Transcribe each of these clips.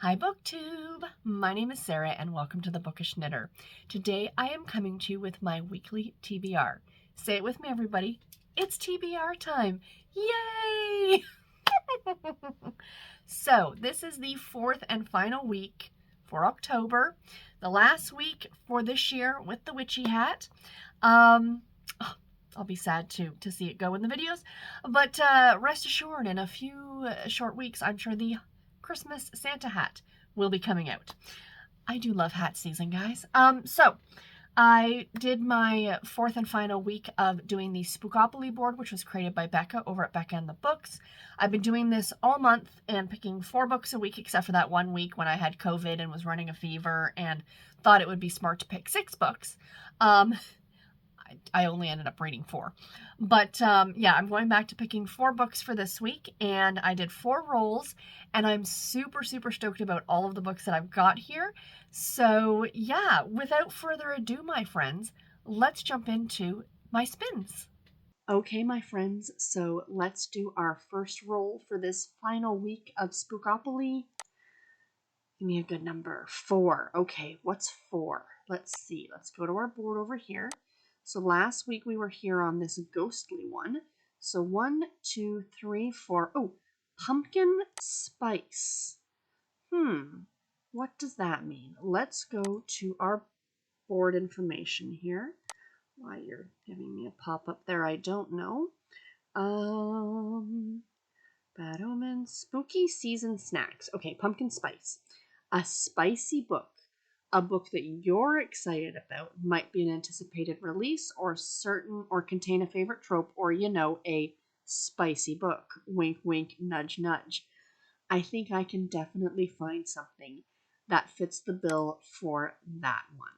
Hi BookTube! My name is Sarah and welcome to the Bookish Knitter. Today I am coming to you with my weekly TBR. Say it with me everybody, it's TBR time! Yay! So this is the fourth and final week for October, the last week for this year with the witchy hat. I'll be sad to see it go in the videos, but rest assured in a few short weeks I'm sure the Christmas Santa hat will be coming out. I do love hat season, guys. So I did my fourth and final week of doing the Spookoplathon board, which was created by Becca over at Becca and the Books. I've been doing this all month and picking 4 books a week, except for that one week when I had COVID and was running a fever and thought it would be smart to pick 6 books. I only ended up reading 4. But yeah, I'm going back to picking 4 books for this week, and I did 4 rolls, and I'm super stoked about all of the books that I've got here. So yeah, without further ado, my friends, let's jump into my spins. Okay, my friends, so let's do our first roll for this final week of Spookopoly. Give me a good number. 4. Okay, what's 4? Let's see. Let's go to our board over here. So last week we were here on this ghostly one. So 1, 2, 3, 4. Oh, pumpkin spice. What does that mean? Let's go to our board information here. Why you're giving me a pop-up there, I don't know. Bad Omen, Spooky Season Snacks. Okay, pumpkin spice. A spicy book. A book that you're excited about, might be an anticipated release or contain a favorite trope, or a spicy book. Wink wink, nudge nudge. I think I can definitely find something that fits the bill for that one.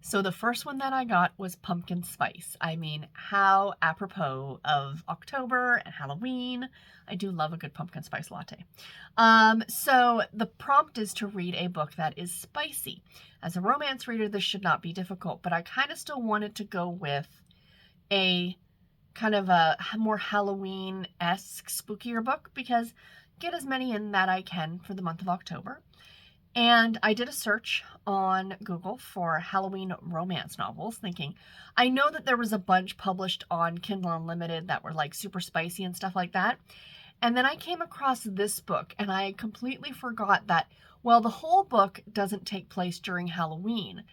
So the first one that I got was pumpkin spice. I mean, how apropos of October and Halloween. I do love a good pumpkin spice latte. So the prompt is to read a book that is spicy. As a romance reader, this should not be difficult, but I kind of still wanted to go with a kind of a more Halloween-esque, spookier book, because get as many in that I can for the month of October. And I did a search on Google for Halloween romance novels, thinking, I know that there was a bunch published on Kindle Unlimited that were like super spicy and stuff like that. And then I came across this book, and I completely forgot that, well, the whole book doesn't take place during Halloween.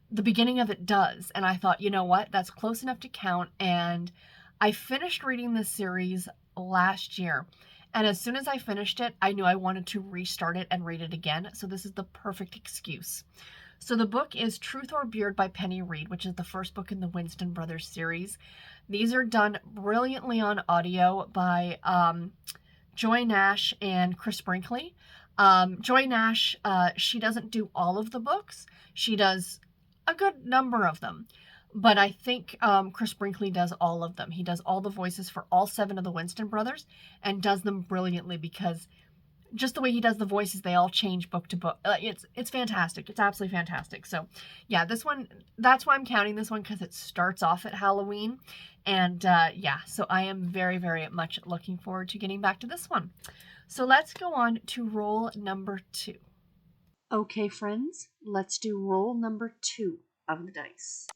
The beginning of it does. And I thought, you know what, that's close enough to count. And I finished reading this series last year. And as soon as I finished it, I knew I wanted to restart it and read it again. So this is the perfect excuse. So the book is Truth or Beard by Penny Reed, which is the first book in the Winston Brothers series. These are done brilliantly on audio by Joy Nash and Chris Brinkley. Joy Nash, she doesn't do all of the books. She does a good number of them. But I think Chris Brinkley does all of them. He does all the voices for all 7 of the Winston brothers and does them brilliantly, because just the way he does the voices, they all change book to book. It's fantastic. It's absolutely fantastic. So yeah, this one, that's why I'm counting this one, because it starts off at Halloween. And yeah, so I am very much looking forward to getting back to this one. So let's go on to roll number 2. Okay, friends, let's do roll number 2 of the dice.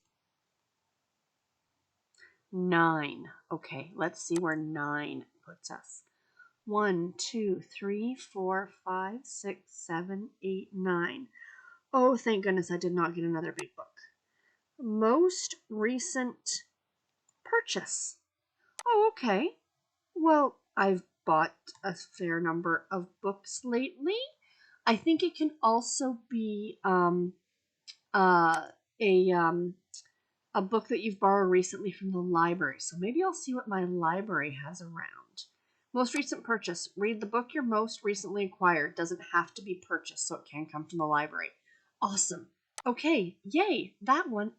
9. Okay, let's see where 9 puts us. 1, 2, 3, 4, 5, 6, 7, 8, 9. Oh, thank goodness I did not get another big book. Most recent purchase. Oh, okay. Well, I've bought a fair number of books lately. I think it can also be a book that you've borrowed recently from the library. So maybe I'll see what my library has around. Most recent purchase. Read the book you're most recently acquired. Doesn't have to be purchased, so it can come from the library. Awesome. Okay, yay. That one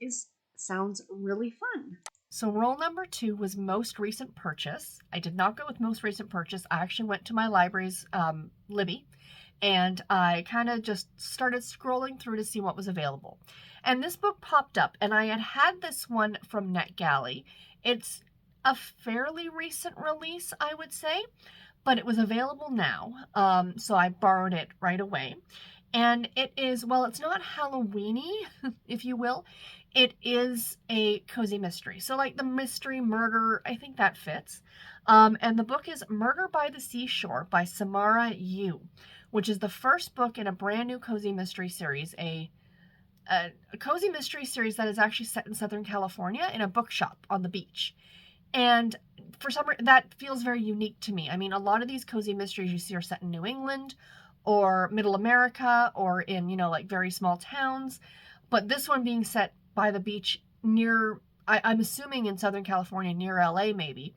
sounds really fun. So roll number 2 was most recent purchase. I did not go with most recent purchase. I actually went to my library's Libby, and I kind of just started scrolling through to see what was available. And this book popped up, and I had this one from NetGalley. It's a fairly recent release, I would say, but it was available now, so I borrowed it right away. And it is, well, it's not Halloweeny, if you will. It is a cozy mystery. So, like the mystery murder, I think that fits. And the book is Murder by the Seashore by Samara Yu, which is the first book in a brand new cozy mystery series, a cozy mystery series that is actually set in Southern California in a bookshop on the beach. And for some reason, that feels very unique to me. I mean, a lot of these cozy mysteries you see are set in New England or Middle America or in, like very small towns. But this one being set by the beach near, I'm assuming in Southern California, near LA maybe,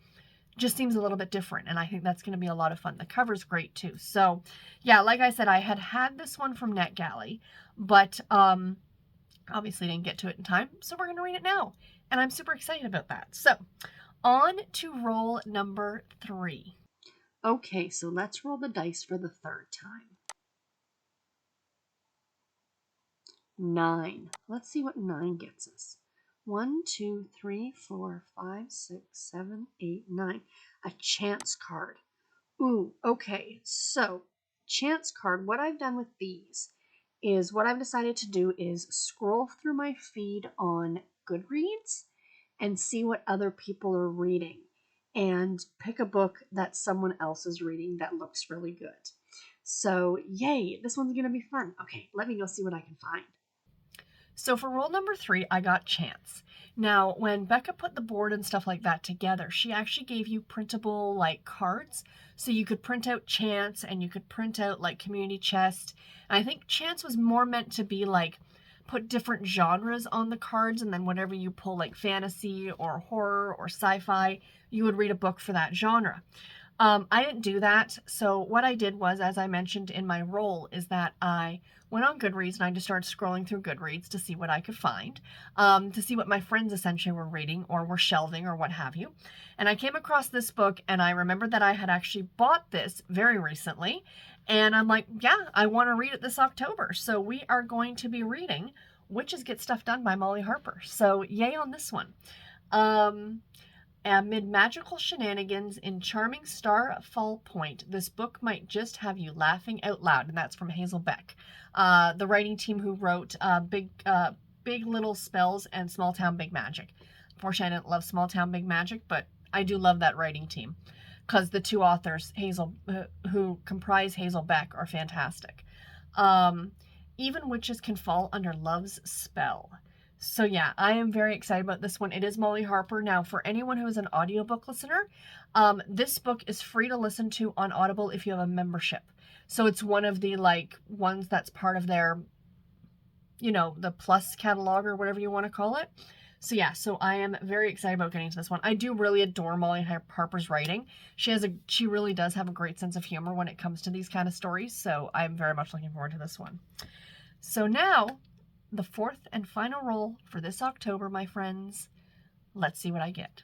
just seems a little bit different. And I think that's going to be a lot of fun. The cover's great too. So, yeah, like I said, I had this one from NetGalley, but obviously didn't get to it in time. So we're going to read it now. And I'm super excited about that. So, on to roll number 3. Okay, so let's roll the dice for the third time. 9. Let's see what 9 gets us. 1, 2, 3, 4, 5, 6, 7, 8, 9. A chance card. Ooh, okay. So, chance card, what I've done with these is what I've decided to do is scroll through my feed on Goodreads and see what other people are reading and pick a book that someone else is reading that looks really good. So, yay, this one's going to be fun. Okay, let me go see what I can find. So for roll number 3, I got Chance. Now, when Becca put the board and stuff like that together, she actually gave you printable like cards. So you could print out Chance and you could print out like Community Chest. And I think Chance was more meant to be like put different genres on the cards, and then whatever you pull, like fantasy or horror or sci-fi, you would read a book for that genre. I didn't do that. So what I did was, as I mentioned in my role, is that I went on Goodreads and I just started scrolling through Goodreads to see what I could find, to see what my friends essentially were reading or were shelving or what have you. And I came across this book and I remembered that I had actually bought this very recently. And I'm like, yeah, I want to read it this October. So we are going to be reading Witches Get Stuff Done by Molly Harper. So yay on this one. Amid magical shenanigans in charming Starfall Point, this book might just have you laughing out loud, and that's from Hazel Beck, the writing team who wrote Big Little Spells and Small Town Big Magic. Unfortunately, I didn't love Small Town Big Magic, but I do love that writing team because the two authors, who comprise Hazel Beck, are fantastic. Even witches can fall under love's spell. So yeah, I am very excited about this one. It is Molly Harper. Now, for anyone who is an audiobook listener, this book is free to listen to on Audible if you have a membership. So it's one of the ones that's part of their, the Plus catalog or whatever you want to call it. So yeah, so I am very excited about getting to this one. I do really adore Molly Harper's writing. She really does have a great sense of humor when it comes to these kind of stories. So I'm very much looking forward to this one. So now, the fourth and final roll for this October, my friends. Let's see what I get.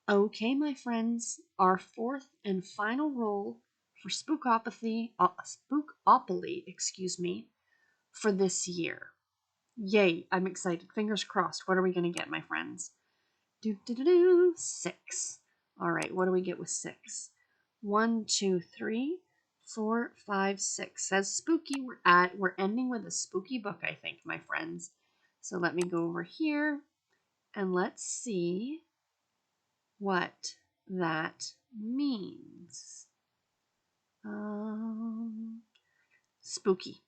Okay, my friends, our fourth and final roll for Spookopoly, for this year. Yay, I'm excited. Fingers crossed. What are we going to get, my friends? 6. All right, what do we get with 6? 1, 2, 3, 4, 5, 6. Says spooky. We're ending with a spooky book, I think, my friends. So let me go over here and let's see what that means. Spooky.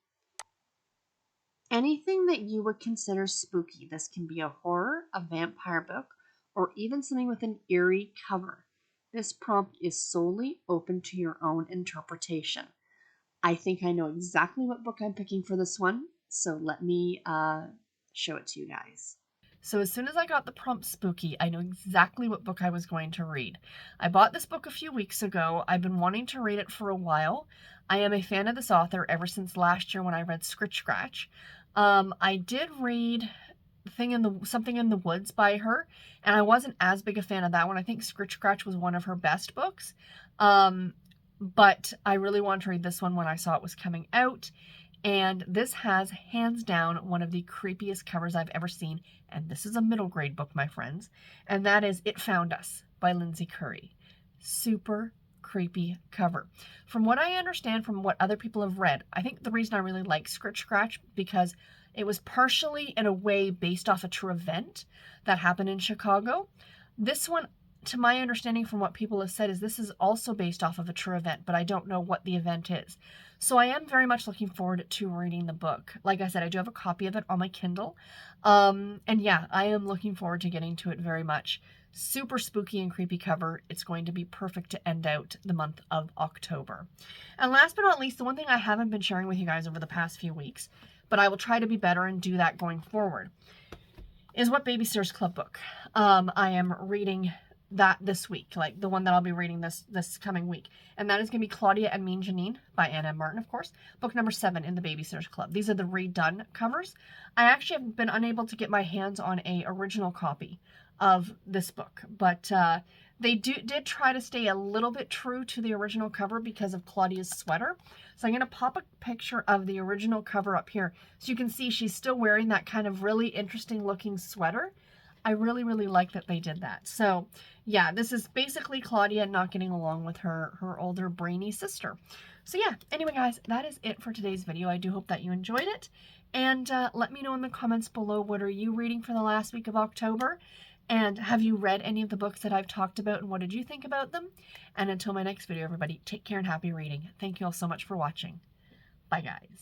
Anything that you would consider spooky. This can be a horror, a vampire book, or even something with an eerie cover. This prompt is solely open to your own interpretation. I think I know exactly what book I'm picking for this one, so let me show it to you guys. So as soon as I got the prompt spooky, I knew exactly what book I was going to read. I bought this book a few weeks ago. I've been wanting to read it for a while. I am a fan of this author ever since last year when I read Scritch Scratch. I did read Something in the Woods by her, and I wasn't as big a fan of that one. I think Scritch Scratch was one of her best books. But I really wanted to read this one when I saw it was coming out. And this has, hands down, one of the creepiest covers I've ever seen. And this is a middle grade book, my friends. And that is It Found Us by Lindsay Curry. Super creepy cover. From what I understand from what other people have read, I think the reason I really like Scritch Scratch because it was partially in a way based off a true event that happened in Chicago. This one, to my understanding from what people have said, is this is also based off of a true event, but I don't know what the event is. So I am very much looking forward to reading the book. Like I said, I do have a copy of it on my Kindle. And yeah, I am looking forward to getting to it very much. Super spooky and creepy cover. It's going to be perfect to end out the month of October. And last but not least, the one thing I haven't been sharing with you guys over the past few weeks, but I will try to be better and do that going forward, is what Babysitter's Club book I am reading that this week, like the one that I'll be reading this coming week. And that is going to be Claudia and Mean Janine by Anna M. Martin, of course. Book number 7 in the Babysitter's Club. These are the redone covers. I actually have been unable to get my hands on a original copy of this book, but they did try to stay a little bit true to the original cover because of Claudia's sweater. So I'm going to pop a picture of the original cover up here so you can see she's still wearing that kind of really interesting looking sweater. I really, really like that they did that. So yeah, this is basically Claudia not getting along with her older brainy sister. So yeah, anyway guys, that is it for today's video. I do hope that you enjoyed it. And let me know in the comments below, what are you reading for the last week of October? And have you read any of the books that I've talked about, and what did you think about them? And until my next video, everybody, take care and happy reading. Thank you all so much for watching. Bye guys.